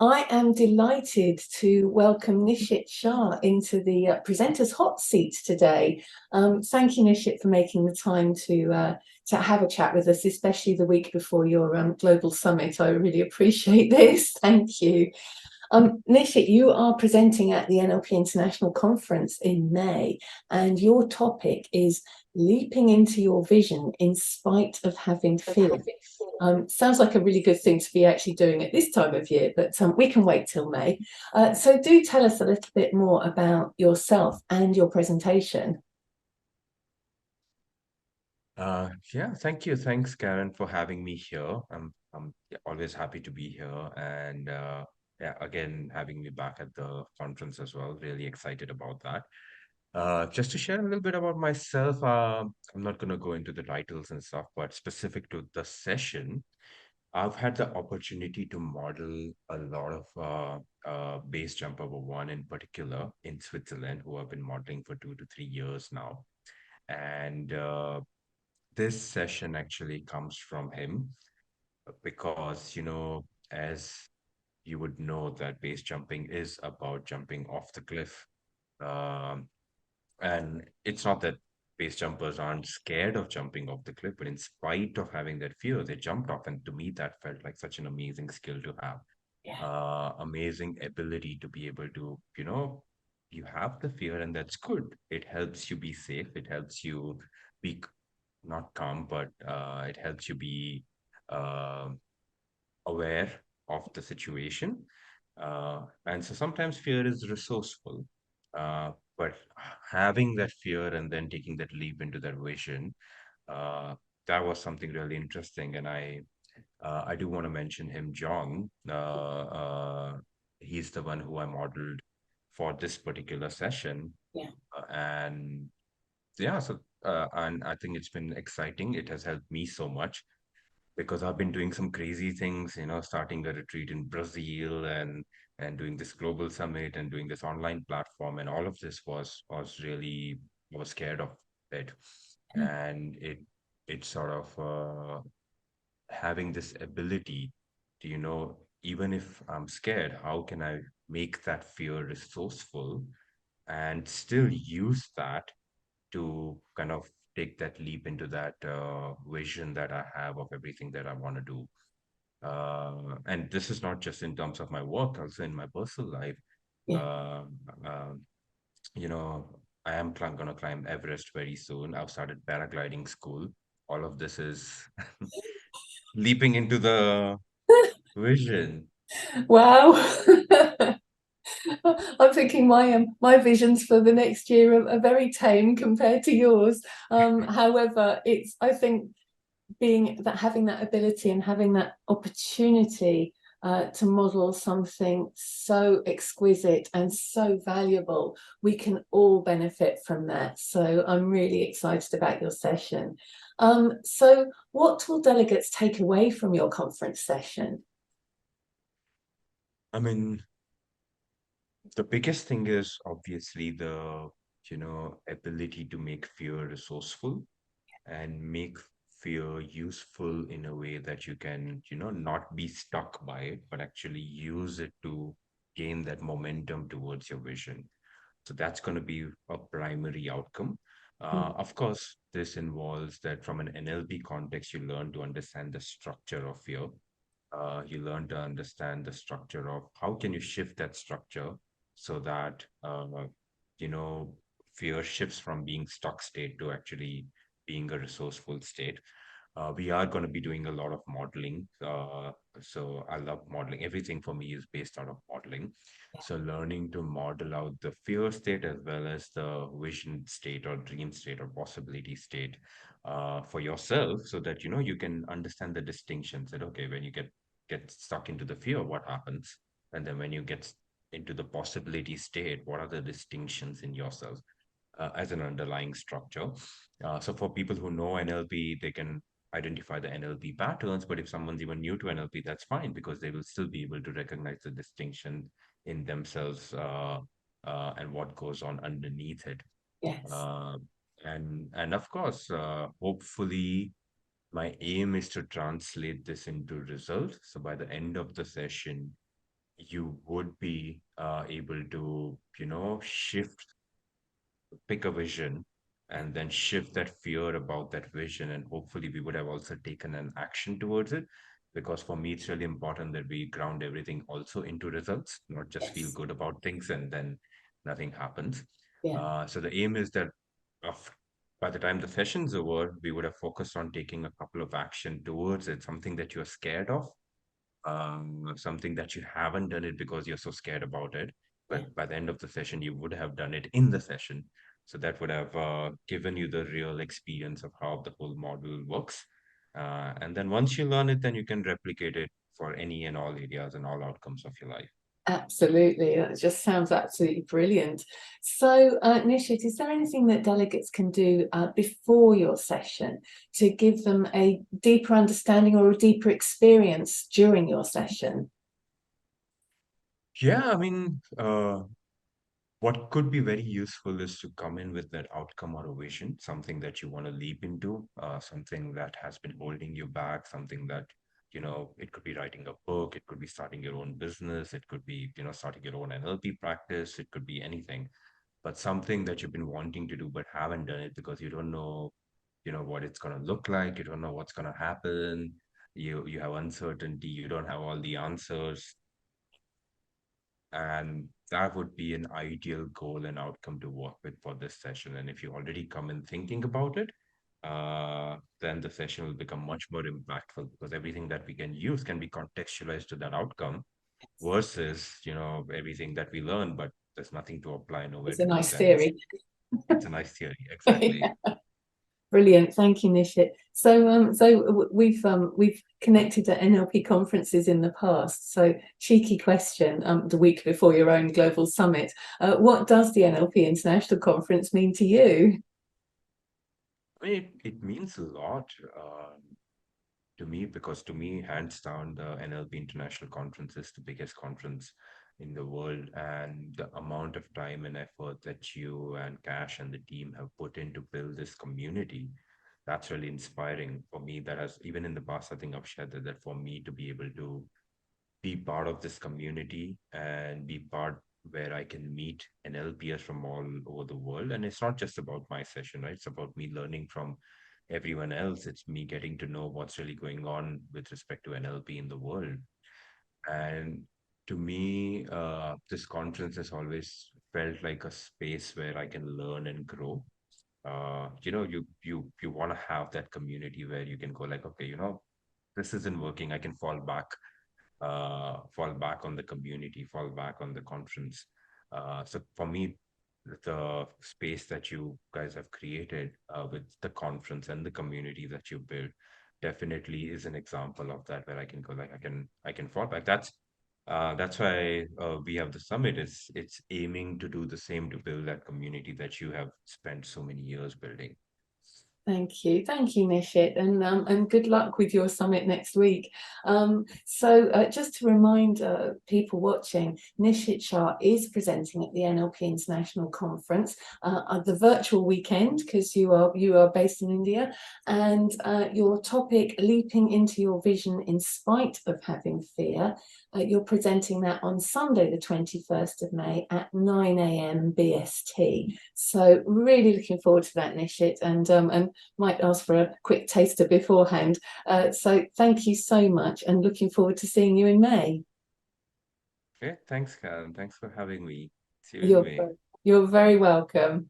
I am delighted to welcome Nishith Shah into the presenter's hot seat today. Thank you, Nishith, for making the time to have a chat with us, especially the week before your global summit. I really appreciate this. Thank you. Nishit, you are presenting at the NLP International Conference in May, and your topic is leaping into your vision in spite of having fear. Sounds like a really good thing to be actually doing at this time of year, but we can wait till May. So do tell us a little bit more about yourself and your presentation. Yeah, thank you. Thanks, Karen, for having me here. I'm always happy to be here. And yeah, again, having me back at the conference as well. Really excited about that. Just to share a little bit about myself, I'm not going to go into the titles and stuff, but specific to the session, I've had the opportunity to model a lot of base jumper, one in particular in Switzerland, who I've been modeling for 2 to 3 years now. And this session actually comes from him because, as you would know, that base jumping is about jumping off the cliff. Um, and it's not that base jumpers aren't scared of jumping off the cliff, but in spite of having that fear, they jumped off. And to me, that felt like such an amazing skill to have. Yeah. Amazing ability to be able to, you have the fear, and that's good. It helps you be safe. It helps you be not calm, but it helps you be uh, aware of the situation. And so sometimes fear is resourceful, but having that fear and then taking that leap into that vision, uh, that was something really interesting. And I do want to mention him, John. He's the one who I modeled for this particular session. Yeah. And yeah, so and I think it's been exciting. It has helped me so much because I've been doing some crazy things, starting a retreat in Brazil and doing this global summit and doing this online platform, and all of this was really I was scared of it, and it sort of having this ability to, even if I'm scared, how can I make that fear resourceful and still use that to kind of take that leap into that vision that I have of everything that I want to do. And this is not just in terms of my work, also in my personal life. Yeah. Uh, uh, you know, I am going to climb Everest very soon. I've started paragliding school. All of this is leaping into the vision. Wow. I'm thinking my visions for the next year are very tame compared to yours. However, it's I think being that having that ability and having that opportunity to model something so exquisite and so valuable, we can all benefit from that. So I'm really excited about your session. So what will delegates take away from your conference session? I mean, the biggest thing is obviously the, ability to make fear resourceful and make fear useful in a way that you can, not be stuck by it, but actually use it to gain that momentum towards your vision. So that's going to be a primary outcome. Of course, this involves that from an NLP context, you learn to understand the structure of fear. You learn to understand the structure of how can you shift that structure so that you know fear shifts from being stuck state to actually being a resourceful state. We are going to be doing a lot of modeling. So I love modeling. Everything for me is based out of modeling. So learning to model out the fear state as well as the vision state or dream state or possibility state for yourself, so that you can understand the distinctions. That okay, when you get stuck into the fear, what happens? And then when you get into the possibility state, what are the distinctions in yourself as an underlying structure? So for people who know NLP, they can identify the NLP patterns, but if someone's even new to NLP, that's fine because they will still be able to recognize the distinction in themselves and what goes on underneath it. Yes. Uh, and of course, hopefully, my aim is to translate this into results. So by the end of the session, you would be able to, pick a vision and then shift that fear about that vision. And hopefully, we would have also taken an action towards it. Because for me, it's really important that we ground everything also into results, not just feel Yes. good about things and then nothing happens. Yeah. So the aim is that of, by the time the session's over, we would have focused on taking a couple of action towards it, something that you're scared of, something that you haven't done it because you're so scared about it. Yeah. But by the end of the session, you would have done it in the session. So that would have given you the real experience of how the whole model works. And then once you learn it, then you can replicate it for any and all areas and all outcomes of your life. Absolutely. That just sounds absolutely brilliant. So, Nishit, is there anything that delegates can do before your session to give them a deeper understanding or a deeper experience during your session? Yeah, I mean, what could be very useful is to come in with that outcome or a vision, something that you want to leap into, something that has been holding you back, something that, it could be writing a book, it could be starting your own business, it could be, starting your own NLP practice, it could be anything, but something that you've been wanting to do but haven't done it because you don't know, what it's going to look like, you don't know what's going to happen, you have uncertainty, you don't have all the answers, and that would be an ideal goal and outcome to work with for this session. And if you already come in thinking about it, then the session will become much more impactful because everything that we can use can be contextualized to that outcome versus, everything that we learn, but there's nothing to apply, nowhere It's a to go. nice Then theory. it's a nice theory. Exactly. Brilliant, thank you, Nishit. So, we've connected at NLP conferences in the past. So, cheeky question: the week before your own global summit, what does the NLP International Conference mean to you? I mean, it means a lot. To me, because to me, hands down, the NLP International Conference is the biggest conference in the world. And the amount of time and effort that you and Cash and the team have put in to build this community, that's really inspiring for me. That has, even in the past, I think I've shared that for me to be able to be part of this community and be part where I can meet NLPers from all over the world. And it's not just about my session, right? It's about me learning from everyone else. It's me getting to know what's really going on with respect to NLP in the world. And to me, this conference has always felt like a space where I can learn and grow. You want to have that community where you can go like, okay, this isn't working. I can fall back on the community, fall back on the conference. So for me, the space that you guys have created with the conference and the community that you built definitely is an example of that where I can go like I can fall back. That's why we have the summit. It's aiming to do the same to build that community that you have spent so many years building. Thank you, Nishit, and good luck with your summit next week. Just to remind people watching, Nishit Shah is presenting at the NLP International Conference at the virtual weekend because you are based in India, and your topic, leaping into your vision in spite of having fear. You're presenting that on Sunday, the 21st of May at 9 a.m. BST. So really looking forward to that, Nishit, and might ask for a quick taster beforehand. So thank you so much and looking forward to seeing you in May. Okay, thanks, Karen. Thanks for having me. See you in You're, May. you're very welcome.